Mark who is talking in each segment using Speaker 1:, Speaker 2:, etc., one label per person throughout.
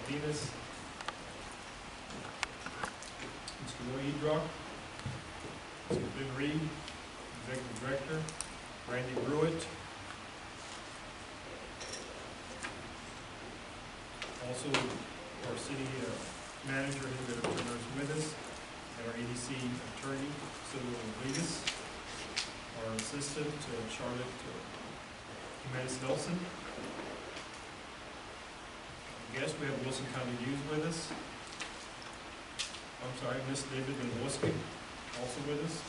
Speaker 1: Martinez, Mr. Louis Edrock, Mr. Ben Reed, Executive Director, Randy Brewitt. Also, our city manager, Hilda Turner, is with us, and our EDC attorney, Silvio Rodriguez, our assistant, Charlotte Jimenez Nelson. Guest, we have Wilson County News with us. I'm sorry, Miss David Nowosky, also with us.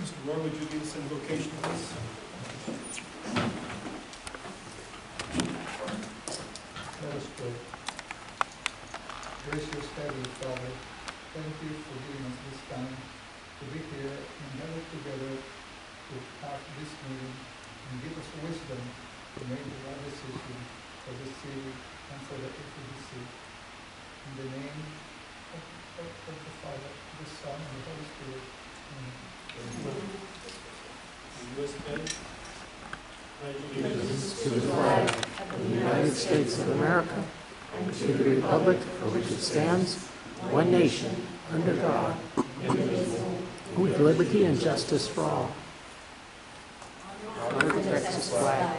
Speaker 1: Mr. Roy, would you lead us in invocation, please?
Speaker 2: Let us pray. Gracious Heavenly Father, thank you for giving us this time to be here and gather together to have this meeting and give us wisdom to make the right decision for the city and for the FEDC. In the name of the Father, the Son, and the Holy Spirit. Amen.
Speaker 1: U.S. pledge.
Speaker 3: Allegiance to the flag of the United States of America and to the republic for which it stands, one nation, under God, indivisible, with liberty and justice for all. Honor the Texas flag.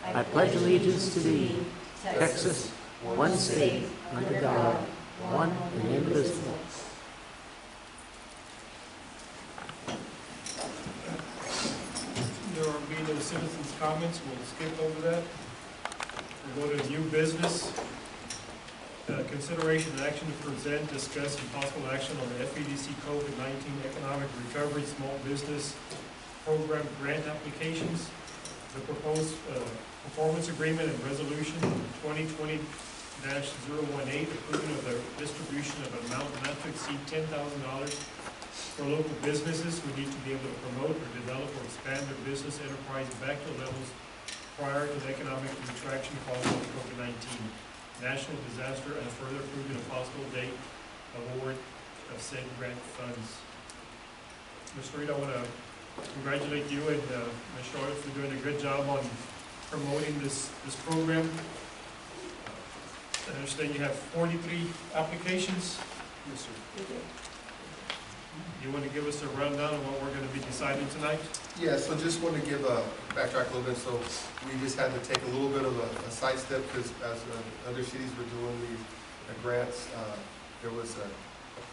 Speaker 3: I pledge allegiance to thee, Texas, one state, under God, one and indivisible.
Speaker 1: There are being no citizens' comments, we'll skip over that. We'll go to new business. Consideration and action to present, discuss, and possible action on the FEDC COVID-19 Economic Recovery Small Business Program grant applications. The proposed performance agreement and resolution 2020-018 approving of the distribution of an amount not to exceed $10,000 for local businesses who need to be able to promote or develop or expand their business enterprise back to levels prior to the economic retraction caused by COVID-19 national disaster, and further approving a possible date of award of said grant funds. Ms. Reed, I want to congratulate you and Ms. Charlotte for doing a good job on promoting this program. I understand you have 43 applications. Yes, sir. You want to give us a rundown of what we're going to be deciding tonight?
Speaker 4: Yeah, so just want to give a backtrack a little bit. So we just had to take a little bit of a sidestep because as other cities were doing these grants, there was a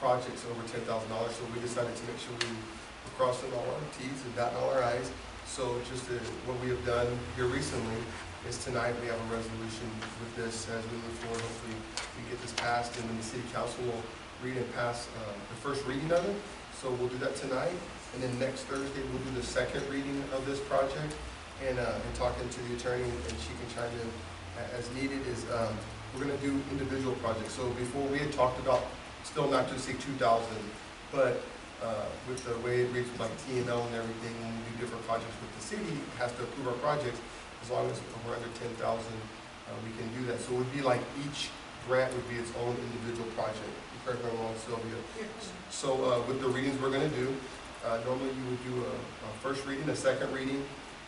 Speaker 4: projects over $10,000. So we decided to make sure we were crossing all our T's and dotting all our I's. So just what we have done here recently is tonight we have a resolution with this as we move forward. Hopefully we get this passed, and then the city council will read and pass the first reading of it. So we'll do that tonight, and then next Thursday we'll do the second reading of this project, and talking to the attorney, and she can chime in as needed. Is we're going to do individual projects. So before we had talked about still not to exceed 2,000, but with the way it reads with like T&L and everything, when we do different projects with the city, has to approve our projects. As long as we're under 10,000, we can do that. So it would be like each grant would be its own individual project. Correct me if I'm wrong, Sylvia. So with the readings we're going to do, normally you would do a first reading, a second reading,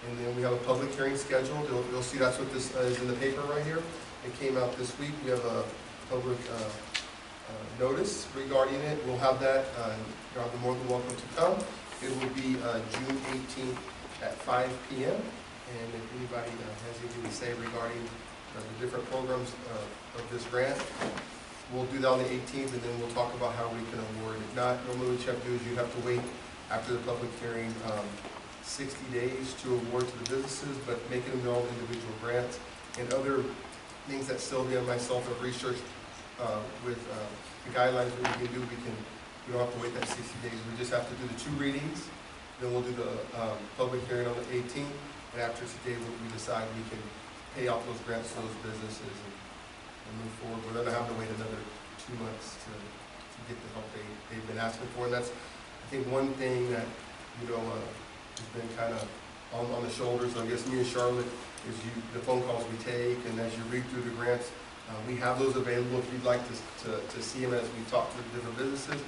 Speaker 4: and then we have a public hearing scheduled. You'll see that's what this is in the paper right here. It came out this week. We have a public notice regarding it. We'll have that. You're more than welcome to come. It will be June 18th at 5 p.m. And if anybody has anything to say regarding the different programs of this grant, we'll do that on the 18th, and then we'll talk about how we can award. If not, normally what you have to do is you have to wait after the public hearing 60 days to award to the businesses, but making them their own individual grants and other things that Sylvia and myself have researched with the guidelines that we can do. We don't have to wait that 60 days. We just have to do the 2 readings. Then we'll do the public hearing on the 18th, and after today we decide we can pay out those grants to those businesses and move forward. We're going to have to wait another 2 months to get the help they've been asking for. And that's, I think, one thing that, has been kind of on the shoulders, I guess, me and Charlotte, is the phone calls we take, and as you read through the grants, we have those available if you'd like to see them as we talk to the different businesses.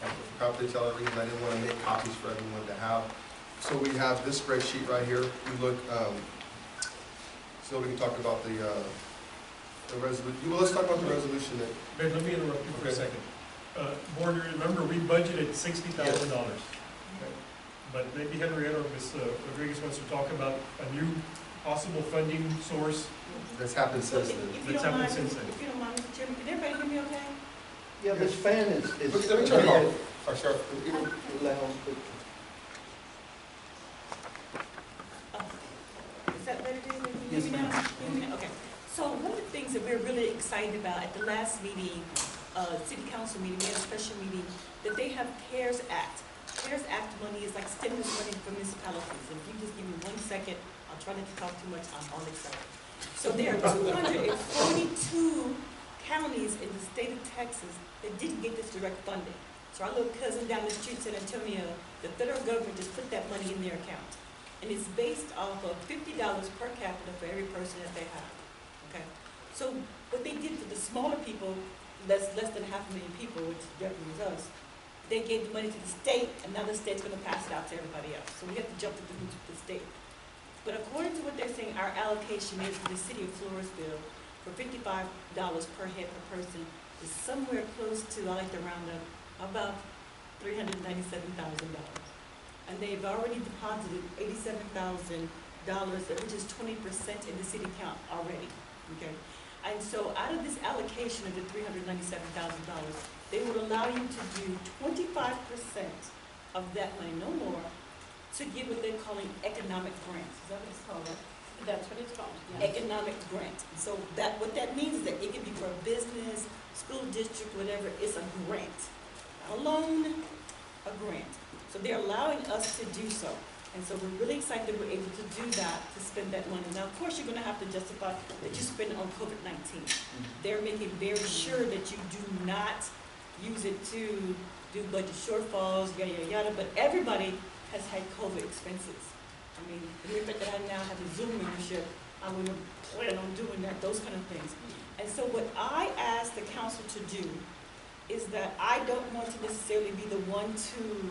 Speaker 4: For confidentiality reasons, I didn't want to make copies for everyone to have. So we have this spreadsheet right here. We look, so we can talk about the the resolution, well, let's talk about the resolution then.
Speaker 1: Ben, let me interrupt you for a
Speaker 4: Okay.
Speaker 1: second. Board, remember, we budgeted $60,000. But maybe Henrietta or Ms. Rodriguez wants to talk about a new possible funding source.
Speaker 4: That's happened
Speaker 5: So
Speaker 4: since
Speaker 5: if
Speaker 4: then.
Speaker 5: you
Speaker 1: That's
Speaker 5: don't
Speaker 1: happened
Speaker 5: mind,
Speaker 1: since then.
Speaker 5: if you don't mind, Mr. Chairman, can everybody hear me okay?
Speaker 2: Yeah, this fan is.
Speaker 4: Let me turn it off. Or sure.
Speaker 5: Is that better, David? Can you hear me now? Can you hear me now? Okay. So one of the things that we're really excited about at the last meeting, city council meeting, we had a special meeting, that they have CARES Act. CARES Act money is like stimulus money for municipalities. And if you just give me 1 second, I'll try not to talk too much, I'm all excited. So there are 242 counties in the state of Texas that didn't get this direct funding. So our little cousin down the street, San Antonio, the federal government just put that money in their account. And it's based off of $50 per capita for every person that they have, okay? So what they did for the smaller people, less than 500,000 people, which definitely was us, they gave the money to the state, and now the state's gonna pass it out to everybody else. So we have to jump through the hoops with the state. But according to what they're saying, our allocation is for the city of Floresville for $55 per head per person is somewhere close to, I like to round up, about $397,000. And they've already deposited $87,000, which is 20% in the city count already, okay? And so out of this allocation of the $397,000, they would allow you to do 25% of that money, no more, to give what they're calling economic grants. Is that what it's called, right?
Speaker 6: That's what it's called, yes.
Speaker 5: Economic grant. So that, what that means is that it can be for a business, school district, whatever, it's a grant. Not a loan, a grant. So they're allowing us to do so. And so we're really excited that we're able to do that, to spend that money. Now, of course, you're gonna have to justify that you spend it on COVID-19. They're making very sure that you do not use it to do budget shortfalls, yada, yada, yada, but everybody has had COVID expenses. I mean, the fact that I now have a Zoom membership, I'm gonna plan on doing that, those kind of things. And so what I asked the council to do is that I don't want to necessarily be the one to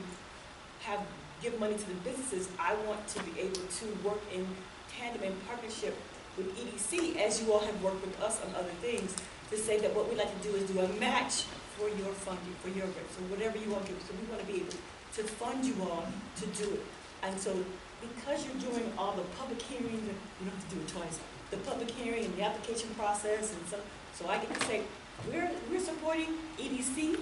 Speaker 5: give money to the businesses. I want to be able to work in tandem and partnership with EDC, as you all have worked with us on other things, to say that what we'd like to do is do a match for your funding, for your grant, so whatever you want to do. So we want to be able to fund you all to do it. And so because you're doing all the public hearings, you don't have to do it twice, the public hearing and the application process, and so I get to say, we're supporting EDC,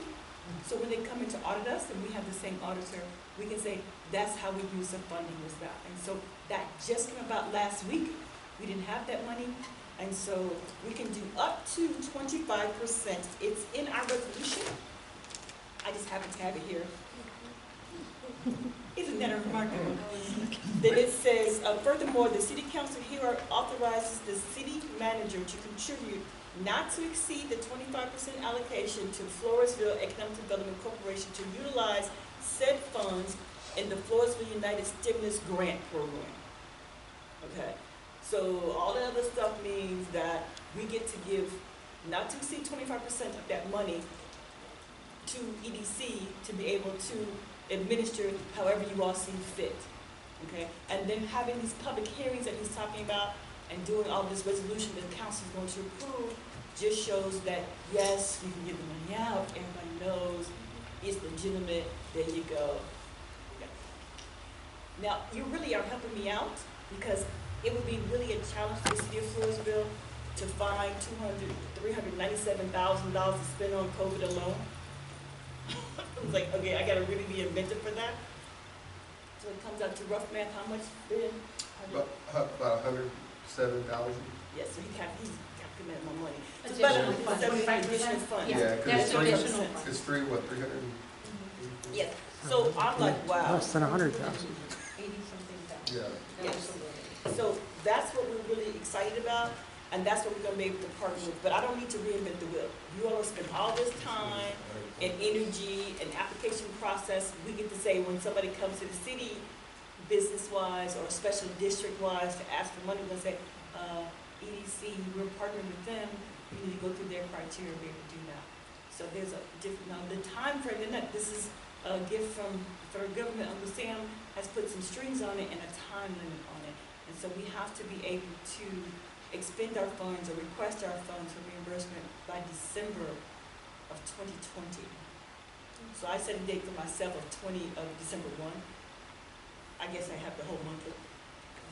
Speaker 5: so when they come in to audit us, and we have the same auditor, we can say, that's how we use the funding was that. And so that just came about last week. We didn't have that money. And so we can do up to 25%. It's in our resolution. I just happen to have it here. Isn't that remarkable? Then it says, furthermore, the city council here authorizes the city manager to contribute not to exceed the 25% allocation to Floresville Economic Development Corporation to utilize said funds in the Floresville United Stimulus Grant Program. Okay, so all the other stuff means that we get to give not to exceed 25% of that money to EDC to be able to administer however you all see fit. Okay, and then having these public hearings that he's talking about and doing all this resolution that the council is going to approve just shows that, yes, you can give the money out, everybody knows it's legitimate, there you go. Okay. Now, you really are helping me out because it would be really a challenge for the city of Floresville to find $397,000 to spend on COVID alone. I was like, okay, I gotta really be inventive for that. So it comes out to rough math, how much, Ben?
Speaker 4: About $107,000.
Speaker 5: Yes, so he's calculating my money. So it's
Speaker 6: Additional
Speaker 5: about
Speaker 6: funds.
Speaker 5: 170 additional funds.
Speaker 6: Yeah,
Speaker 4: because
Speaker 6: that's additional funds.
Speaker 4: it's 300?
Speaker 5: Yes, so I'm like, wow.
Speaker 3: Less than 100,000.
Speaker 6: 80-something thousand.
Speaker 4: Yeah.
Speaker 5: Yes. So that's what we're really excited about, and that's what we're gonna be able to partner with. But I don't need to reinvent the wheel. You all have spent all this time and energy and application process. We get to say when somebody comes to the city, business-wise or special district-wise, to ask for money, we're gonna say, EDC, we're partnering with them. You need to go through their criteria to be able to do that. So there's a different, now the time frame, and that this is a gift from the federal government. Uncle Sam has put some strings on it and a time limit on it. And so we have to be able to expend our funds or request our funds for reimbursement by December of 2020. So I set a date for myself of December 1. I guess I have the whole month of,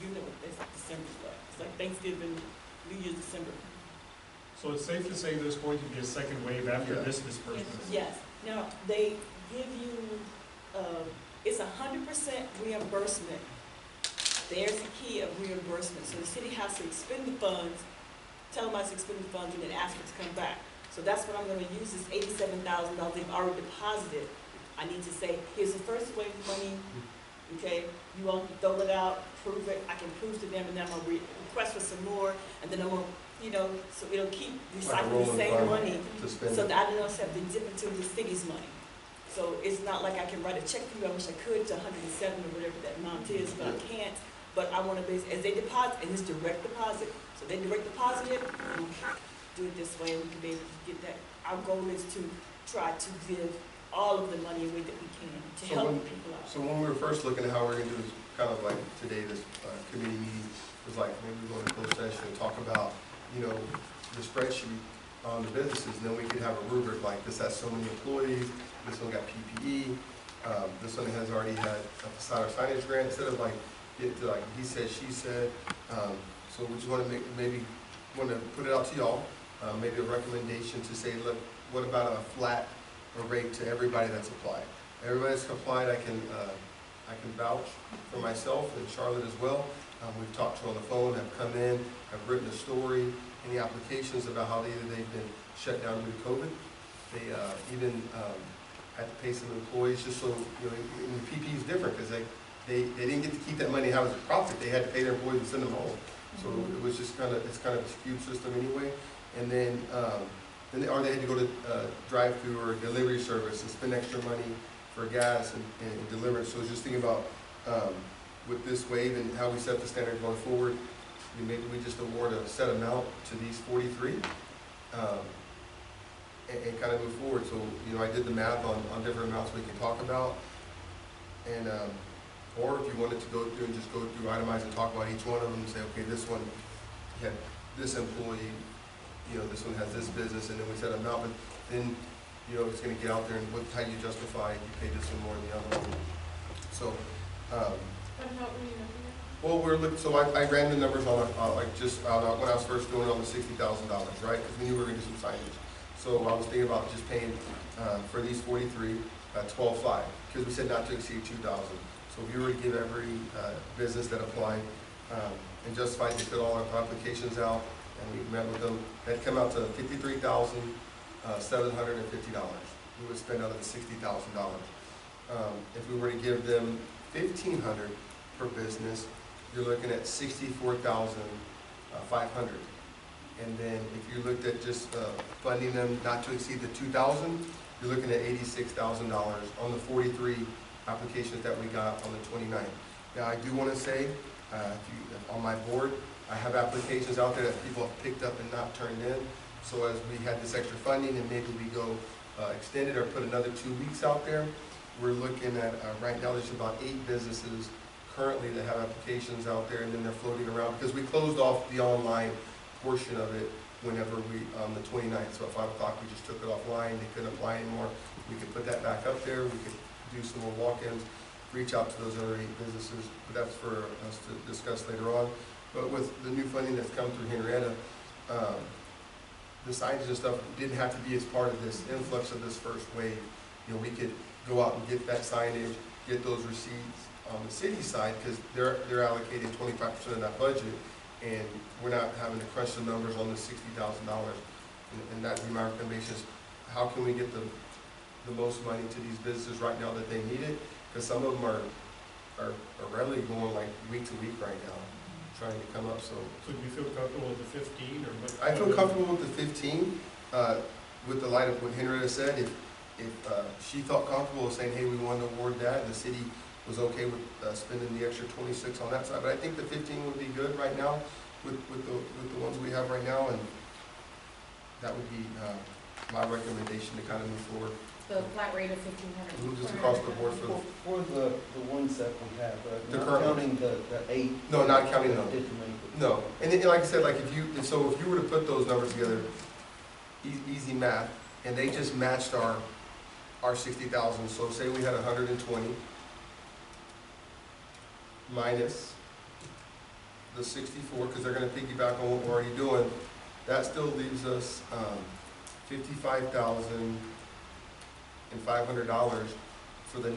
Speaker 5: you know, it's December, it's like Thanksgiving, New Year's, December.
Speaker 1: So it's safe to say there's going to be a second wave after
Speaker 4: Yeah.
Speaker 1: this disbursement?
Speaker 5: Yes, now, they give you, it's 100% reimbursement. There's the key of reimbursement, so the city has to expend the funds, tell them I have to expend the funds, and then ask them to come back. So that's what I'm gonna use, this $87,000 they've already deposited. I need to say, here's the first wave of money, okay? You all throw it out, prove it, I can prove to them, and then I'm gonna request for some more, and then I'm gonna, you know, so it'll keep
Speaker 4: Like a
Speaker 5: recycling the
Speaker 4: rolling
Speaker 5: same
Speaker 4: fund
Speaker 5: money,
Speaker 4: to spend.
Speaker 5: so that I don't have to dip into the city's money. So it's not like I can write a check for you, I wish I could, to 107 or whatever that amount is, but I can't. But I wanna base, as they deposit, and it's direct deposit, so they direct deposit it, we'll do it this way, and we can be able to get that. Our goal is to try to give all of the money away that we can, to
Speaker 4: So
Speaker 5: help
Speaker 4: when-
Speaker 5: people out.
Speaker 4: So when we were first looking at how we're gonna do this, kind of like today, this committee meeting, was like, maybe we go into closed session and talk about, you know, the spreadsheet on the businesses, and then we could have a rubric like, this has so many employees, this one got PPE, this one has already had a facade or signage grant, instead of like, get to like, he said, she said, so we just wanna maybe wanna put it out to y'all, maybe a recommendation to say, look, what about a flat rate to everybody that's applied? Everybody that's applied, I can vouch for myself and Charlotte as well. We've talked to her on the phone, have come in, have written a story, any applications about how they've been shut down due to COVID. They even had to pay some employees just so, you know, and the PPE is different because they didn't get to keep that money and have it as a profit. They had to pay their employees and send them home. So it was just it's kind of a skewed system anyway. And then, or they had to go to drive-through or delivery service and spend extra money for gas and deliver. So I was just thinking about with this wave and how we set the standard going forward, maybe we just award a set amount to these 43 and kind of move forward. So, you know, I did the math on different amounts we can talk about. And, or if you wanted to go through and just go through, itemize and talk about each one of them and say, okay, this one had this employee, you know, this one has this business, and then we set an amount, but then, you know, it's gonna get out there and how you justify you pay this one more than the other one. So, well, we're looking, so I ran the numbers on, like just, when I was first doing it on the $60,000, right? Because we knew we were gonna do some signage. So I was thinking about just paying, for these 43, $12,500, because we said not to exceed 2,000. So if you were to give every, business that applied, and justified, they fill all our applications out, and we met with them, that'd come out to $53,750. We would spend out of the $60,000. If we were to give them $1,500 per business, you're looking at $64,500. And then if you looked at just funding them not to exceed the $2,000, you're looking at $86,000 on the 43 applications that we got on the 29th. Now I do want to say, on my board, I have applications out there that people have picked up and not turned in. So as we had this extra funding and maybe we go extend it or put another 2 weeks out there, we're looking at, right now there's about 8 businesses currently that have applications out there, and then they're floating around because we closed off the online portion of it whenever we, on the 29th, so at 5 o'clock we just took it offline, they couldn't apply anymore. We could put that back up there, we could do some more walk-ins, reach out to those other 8 businesses, but that's for us to discuss later on. But with the new funding that's come through Henrietta, the signage and stuff didn't have to be as part of this influx of this first wave. You know, we could go out and get that signage, get those receipts on the city side, because they're allocating 25% of that budget, and we're not having to crunch the numbers on the $60,000. And that'd be my recommendation is, how can we get the most money to these businesses right now that they need it? Because some of them are rarely going like week to week right now, trying to come up. So
Speaker 1: do you feel comfortable with the 15 or what?
Speaker 4: I feel comfortable with the 15, with the light of what Henrietta said. If she felt comfortable saying, hey, we want to award that, and the city was okay with spending the extra 26 on that side. But I think the 15 would be good right now with the ones we have right now, and that would be my recommendation to kind of move forward.
Speaker 6: The flat rate of 1,500.
Speaker 4: Just across the board
Speaker 7: For the ones that we have,
Speaker 4: The
Speaker 7: not
Speaker 4: current
Speaker 7: counting the 8.
Speaker 4: No, not counting them.
Speaker 7: that didn't make it.
Speaker 4: No, and then, like I said, like if you were to put those numbers together, easy math, and they just matched our 60,000, so say we had 120 minus the 64, because they're gonna piggyback on what we're already doing, that still leaves us, $55,500 for the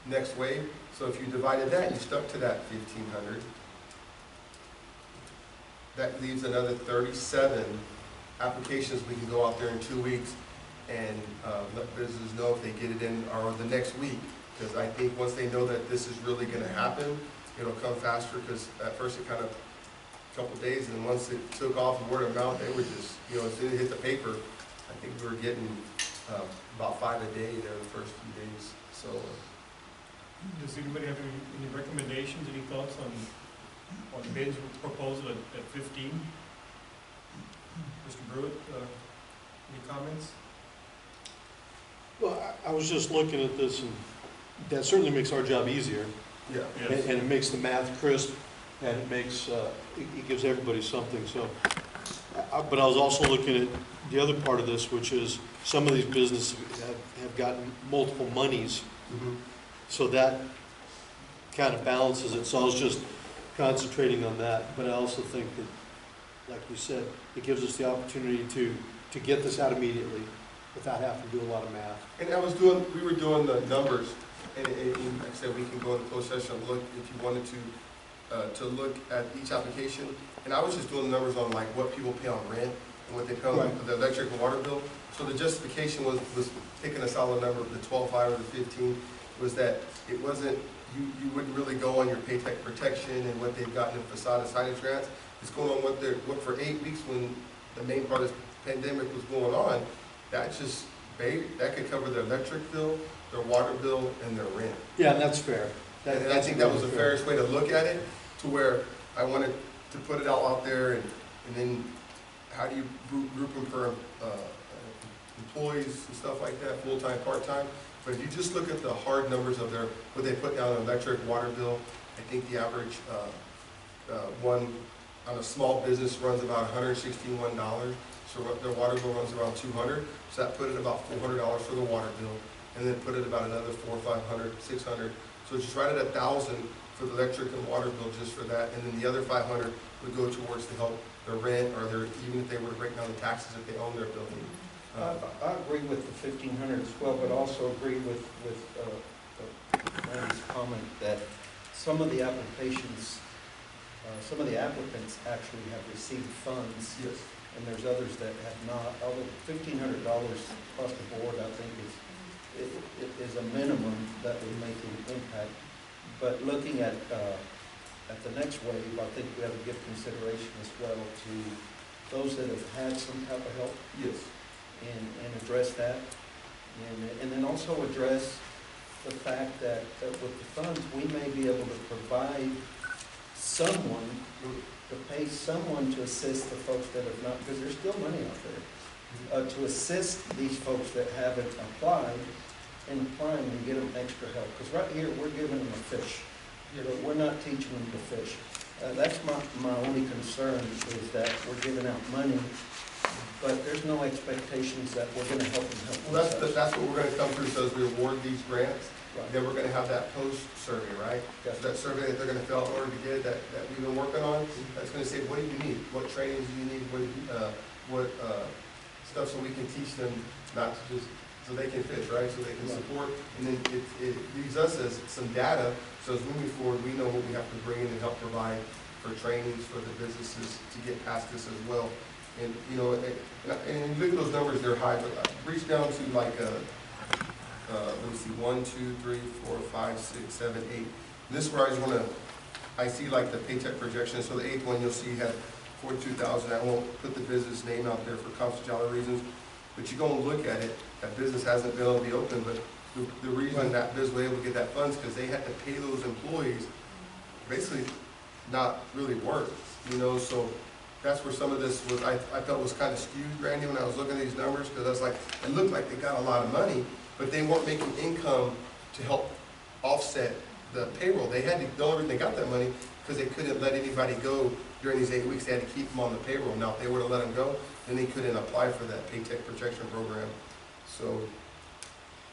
Speaker 4: next wave. So if you divided that, you stuck to that 1,500. That leaves another 37 applications we can go out there in 2 weeks and let businesses know if they get it in or the next week. Because I think once they know that this is really going to happen, it'll come faster. Because at first it kind of a couple days, and once it took off and word of mouth, they were just, you know, as soon as it hit the paper, I think we were getting about 5 a day there the first few days. So.
Speaker 1: Does anybody have any recommendations, any thoughts on Ben's proposal at 15? Mr. Brewitt, any comments?
Speaker 8: Well, I was just looking at this, and that certainly makes our job easier,
Speaker 4: Yeah.
Speaker 1: Yes.
Speaker 8: and it makes the math crisp, and it makes, it gives everybody something, so. But I was also looking at the other part of this, which is some of these businesses have gotten multiple monies, so that kind of balances it. So I was just concentrating on that, but I also think that, like we said, it gives us the opportunity to get this out immediately without having to do a lot of math.
Speaker 4: And we were doing the numbers, and like I said, we can go in the closed session and look if you wanted to look at each application. And I was just doing the numbers on like what people pay on rent and what they pay on the electric and water bill. So the justification was picking a solid number, the 12.5 or the 15, was that it wasn't, you wouldn't really go on your paycheck protection and what they've gotten in facade and signage grants. It's going on what for 8 weeks when the main part of this pandemic was going on, that could cover their electric bill, their water bill, and their rent.
Speaker 8: Yeah, and that's fair.
Speaker 4: And I think that was the fairest way to look at it, to where I wanted to put it out there, and then how do you group them for employees and stuff like that, full-time, part-time. But if you just look at the hard numbers of what they put down on electric, water bill, I think the average one on a small business runs about $161. So their water bill runs around $200. So that put it about $400 for the water bill, and then put it about another $400, $500, $600. So just right at $1,000 for the electric and water bill just for that, and then the other $500 would go towards to help their rent, or even if they were to break down the taxes if they own their building.
Speaker 7: I agree with the 1,500 as well, but also agree with Randy's comment that some of the applications, some of the applicants actually have received funds.
Speaker 4: Yes.
Speaker 7: And there's others that have not. Although $1,500 across the board, I think is a minimum that would make an impact. But looking at the next wave, I think we have to give consideration as well to those that have had some type of help.
Speaker 4: Yes.
Speaker 7: And address that, and then also address the fact that with the funds, we may be able to provide someone, to pay someone to assist the folks that have not, because there's still money out there, to assist these folks that haven't applied and applying and get them extra help. Because right here, we're giving them a fish, but we're not teaching them to fish. That's my only concern, is that we're giving out money, but there's no expectations that we're going to help them help
Speaker 4: Well,
Speaker 7: themselves.
Speaker 4: that's what we're going to come through. So as we award these grants,
Speaker 7: Right.
Speaker 4: then we're going to have that post survey, right?
Speaker 7: Yeah.
Speaker 4: So that survey that they're going to fill out in order to get it, that we've been working on, that's going to say, what do you need? What trainings do you need? What stuff, so we can teach them not to just, so they can fish, right? So they can support, and then it leaves us as some data. So as moving forward, we know what we have to bring in and help provide for trainings for the businesses to get past this as well. And, you know, and look at those numbers, they're high, but reach down to like, let me see, 1, 2, 3, 4, 5, 6, 7, 8. And this is where I see like the paycheck projection. So the 8th one you'll see had 42,000. I won't put the business name out there for confidentiality reasons, but you go and look at it, that business hasn't been able to be open, but the reason that business was able to get that funds because they had to pay those employees basically not really work, you know, so that's where some of this was, I felt was kind of skewed, Randy, when I was looking at these numbers, because I was like, it looked like they got a lot of money, but they weren't making income to help offset the payroll. They had to, the only reason they got that money, because they couldn't let anybody go during these 8 weeks. They had to keep them on the payroll. Now, if they would have let them go, then they couldn't apply for that paycheck protection program. So,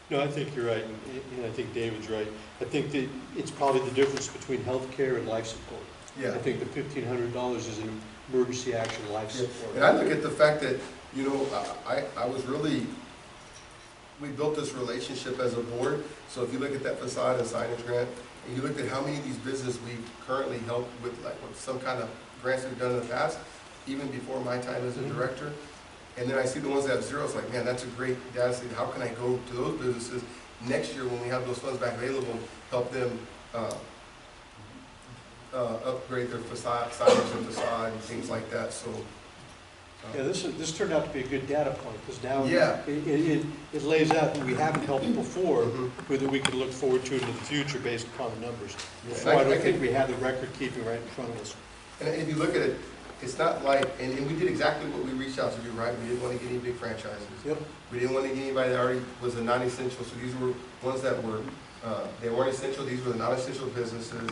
Speaker 8: No, I think you're right, and I think David's right. I think that it's probably the difference between health care and life support.
Speaker 4: yeah.
Speaker 8: I think the $1,500 is an emergency action life
Speaker 4: Yeah.
Speaker 8: support.
Speaker 4: And I look at the fact that, you know, I was really, we built this relationship as a board. So if you look at that facade and signage grant, and you looked at how many of these businesses we've currently helped with, like with some kind of grants we've done in the past, even before my time as a director, and then I see the ones that have zero, it's like, man, that's a great data set. How can I go to those businesses next year when we have those funds back available, help them upgrade their facade, signage and facade and things like that, so.
Speaker 8: Yeah, this turned out to be a good data point, because now
Speaker 4: Yeah.
Speaker 8: it lays out that we haven't helped before,
Speaker 4: Mhm.
Speaker 8: whether we can look forward to it in the future based upon the numbers.
Speaker 4: Yeah,
Speaker 8: Before, I don't think we had the record keeping right in front of us.
Speaker 4: And if you look at it, it's not like, and we did exactly what we reached out to do, right? We didn't want to get any big franchises.
Speaker 8: Yep.
Speaker 4: We didn't want to get anybody that already was a non-essential, so these were ones that were, they weren't essential, these were the non-essential businesses.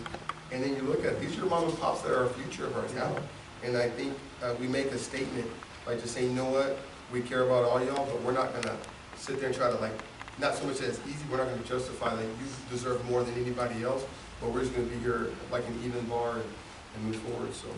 Speaker 4: And then you look at, these are mom and pops that are our future of our town. And I think we make a statement by just saying, you know what, we care about all y'all, but we're not gonna sit there and try to like, not so much that it's easy, we're not gonna justify that you deserve more than anybody else, but we're just gonna be here like an even bar and move forward, so.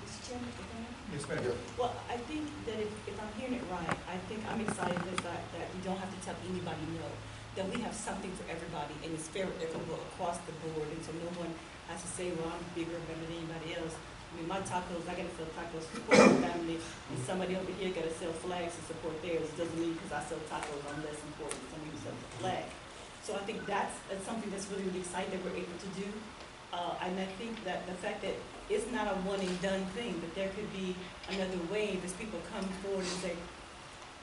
Speaker 5: Mr. Chairman, if I may?
Speaker 1: Yes, ma'am.
Speaker 4: Yeah.
Speaker 5: Well, I think that if I'm hearing it right, I think I'm excited with that we don't have to tell anybody no, that we have something for everybody, and it's fair, equitable across the board, and so no one has to say, well, I'm bigger or better than anybody else. I mean, my tacos, I gotta sell tacos to support my family, and somebody over here gotta sell flags to support theirs. Doesn't mean because I sell tacos, I'm less important than somebody who sells a flag. So I think that's something that's really, really exciting that we're able to do. And I think that the fact that it's not a one and done thing, that there could be another wave as people come forward and say,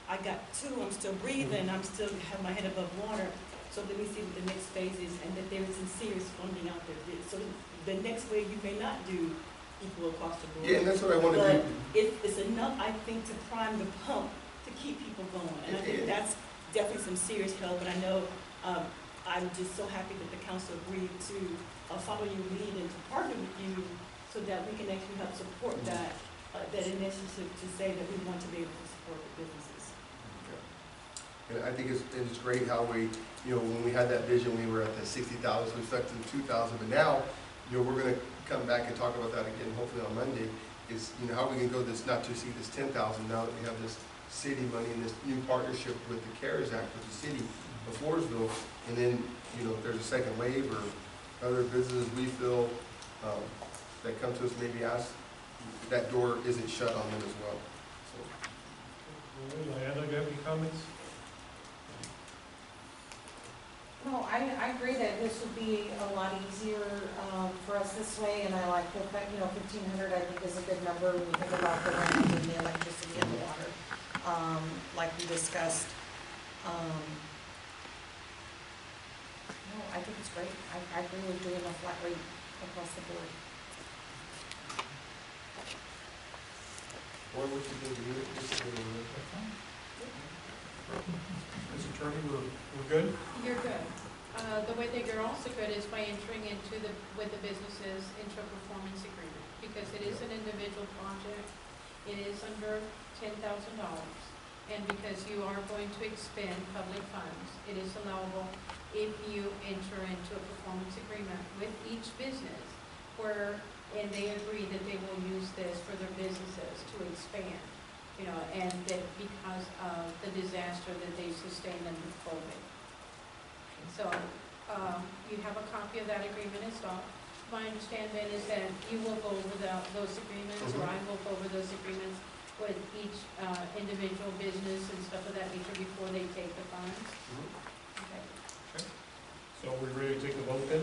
Speaker 5: I got two, I'm still breathing, I'm still have my head above water. So let me see what the next phase is, and that there is some serious funding out there. So the next wave you may not do equal across the board.
Speaker 4: Yeah, and that's what I want to do.
Speaker 5: But it's enough, I think, to prime the pump to keep people going. And I think that's definitely some serious help. And I know I'm just so happy that the council agreed to follow your lead and to partner with you so that we can actually help support that initiative to say that we want to be able to support the businesses.
Speaker 4: And I think it's great how we, you know, when we had that vision, we were at the 60,000, so we stuck to the 2,000, but now, you know, we're gonna come back and talk about that again, hopefully on Monday, is, you know, how we can go this, not to see this 10,000 now that we have this city money and this new partnership with the CARES Act with the city of Floresville, and then, you know, if there's a second wave or other businesses we feel that come to us, maybe ask, that door isn't shut on them as well, so.
Speaker 1: Diana, do you have any comments?
Speaker 6: No, I agree that this would be a lot easier for us this way, and I like the fact, 1,500 I think is a good number when you think about the rent and the electricity and the water, like we discussed. No, I think it's great. I agree with doing a flat rate across the board.
Speaker 4: Or what you think, you disagree with it?
Speaker 1: Mr. Attorney, we're good?
Speaker 9: You're good. The way that you're also good is by entering with the businesses into a performance agreement, because it is an individual project, it is under $10,000, and because you are going to expend public funds, it is allowable if you enter into a performance agreement with each business and they agree that they will use this for their businesses to expand, and that because of the disaster that they sustained under COVID. So you have a copy of that agreement as well. My understanding is that you will go over those agreements, or I will go over those agreements with each individual business and stuff of that nature before they take the funds. Okay.
Speaker 1: So are we ready to take the vote then?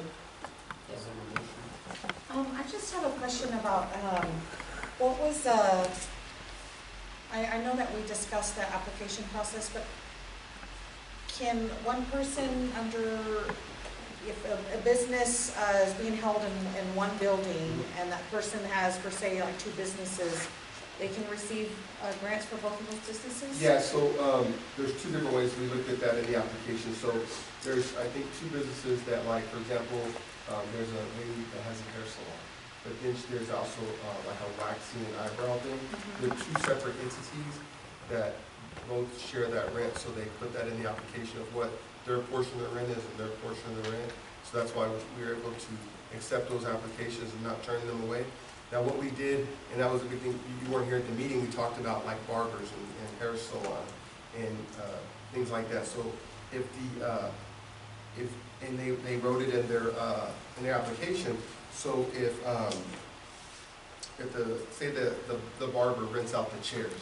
Speaker 9: Yes.
Speaker 6: I just have a question about, what was, I know that we discussed the application process, but can one person under if a business is being held in one building and that person has, per se, like 2 businesses, they can receive grants for both of those businesses?
Speaker 4: Yeah, so, there's 2 different ways we looked at that in the application. So there's, I think, 2 businesses that, like, for example, there's a lady that has a hair salon. But then there's also, like a waxing and eyebrow thing. They're 2 separate entities that both share that rent, so they put that in the application of what their portion of the rent is and their portion of the rent. So that's why we were able to accept those applications and not turn them away. Now, what we did, and that was a good thing, you weren't here at the meeting, we talked about like barbers and hair salon and things like that. So if and they wrote it in their application. So if say the barber rents out the chairs,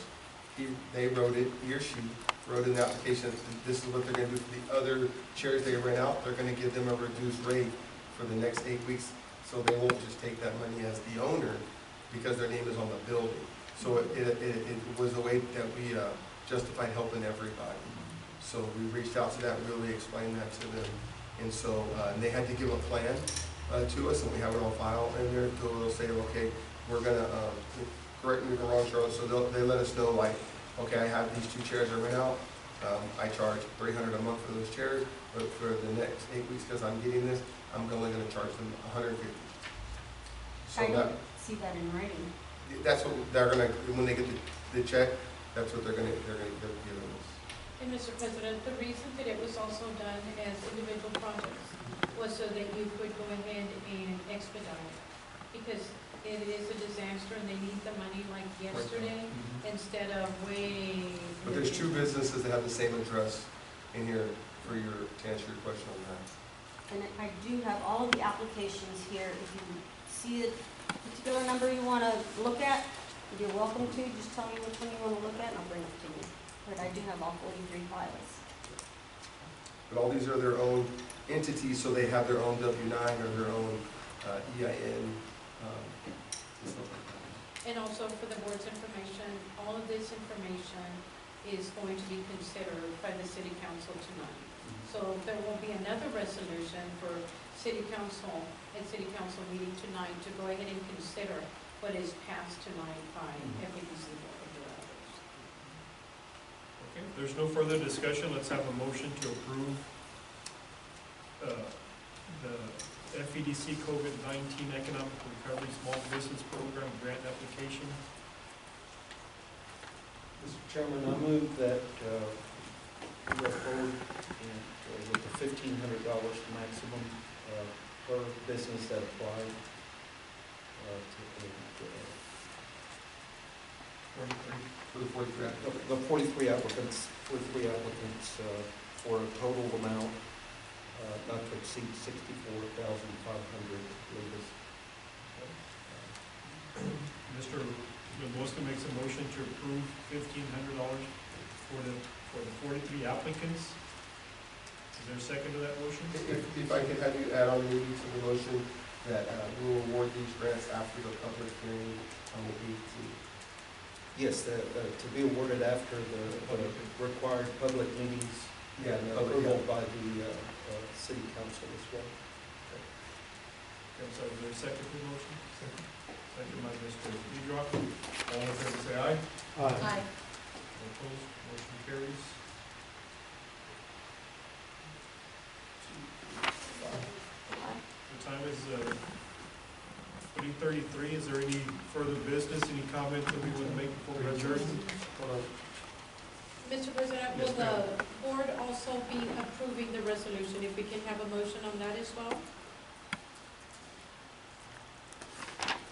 Speaker 4: he or she wrote in the application, this is what they're gonna do for the other chairs they rent out. They're gonna give them a reduced rate for the next 8 weeks. So they won't just take that money as the owner because their name is on the building. So it was a way that we justified helping everybody. So we reached out to that, really explained that to them. And so they had to give a plan to us, and we have it on file. And they'll say, okay, we're gonna, correct me if I'm wrong, Charlotte, so they let us know, like, okay, I have these 2 chairs I rent out. I charge $300 a month for those chairs, but for the next 8 weeks, because I'm getting this, I'm only gonna charge them $150. So
Speaker 10: I don't see that in writing.
Speaker 4: that's what they're gonna, when they get the check, that's what they're giving us.
Speaker 9: And Mr. President, the reason that it was also done as individual projects was so that you could go ahead and expedite it. Because it is a disaster and they need the money like yesterday instead of waiting.
Speaker 4: But there's 2 businesses that have the same address in here to answer your question on that.
Speaker 10: And I do have all of the applications here. If you see a particular number you want to look at, you're welcome to. Just tell me which one you want to look at and I'll bring it to you. But I do have all 43 files.
Speaker 4: But all these are their own entities, so they have their own W-9 or their own EIN.
Speaker 9: And also for the board's information, all of this information is going to be considered by the city council tonight. So there will be another resolution for city council and city council meeting tonight to go ahead and consider what is passed tonight by FEDC Board of Directors.
Speaker 1: Okay, if there's no further discussion, let's have a motion to approve the FEDC COVID-19 Economic Recovery Small Business Program Grant Application.
Speaker 7: Mr. Chairman, I move that we go forward and, with the $1,500 maximum per business that applied
Speaker 4: For the 43 applicants.
Speaker 7: the 43 applicants for a total amount not to exceed $64,500 legal.
Speaker 1: Mr. Mosca makes a motion to approve $1,500 for the 43 applicants. Is there a second to that motion?
Speaker 4: If I could have you add on maybe to the motion that we will award these grants after the public hearing on the 18th.
Speaker 7: Yes, to be awarded after the required public meetings and approval by the city council as well.
Speaker 1: I'm sorry, is there a second to the motion? Second by Mr. Pedrock. All in favor, say aye.
Speaker 10: Aye.
Speaker 1: All opposed, motion carries. The time is 3:33. Is there any further business, any comment that we want to make before we adjourn?
Speaker 9: Mr. President,
Speaker 1: Yes,
Speaker 9: will the board also be approving the resolution? If we can have a motion on that as well?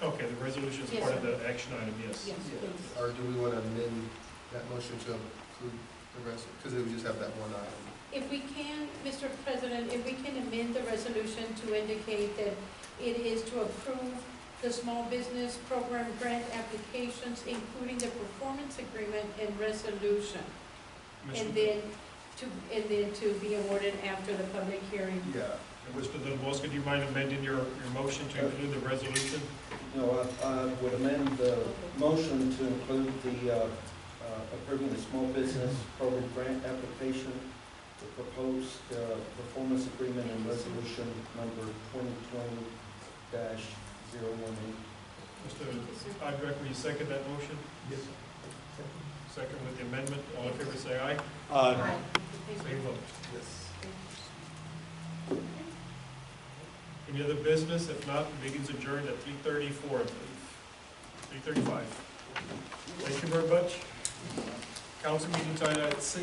Speaker 1: Okay, the resolution is
Speaker 9: Yes,
Speaker 1: part of
Speaker 9: sir.
Speaker 1: the action item, yes.
Speaker 9: Yes, please.
Speaker 4: Or do we want to amend that motion to include the rest? Because it would just have that one item.
Speaker 9: If we can, Mr. President, if we can amend the resolution to indicate that it is to approve the small business program grant applications, including the performance agreement and resolution, and then to be awarded after the public hearing.
Speaker 4: Yeah.
Speaker 1: Mr. Del Bosque, do you mind amending your motion to include the resolution?
Speaker 7: No, I would amend the motion to include the approving the small business program grant application the proposed performance agreement and resolution number 2020-018.
Speaker 1: Mr. Aldrich, will you second that motion?
Speaker 2: Yes.
Speaker 1: Second with the amendment, all in favor say aye.
Speaker 6: Aye.
Speaker 1: Same vote.
Speaker 4: Yes.
Speaker 1: Any other business? If not, the meeting's adjourned at 3:34, I believe. 3:35. Thank you very much. Council meeting time at 6.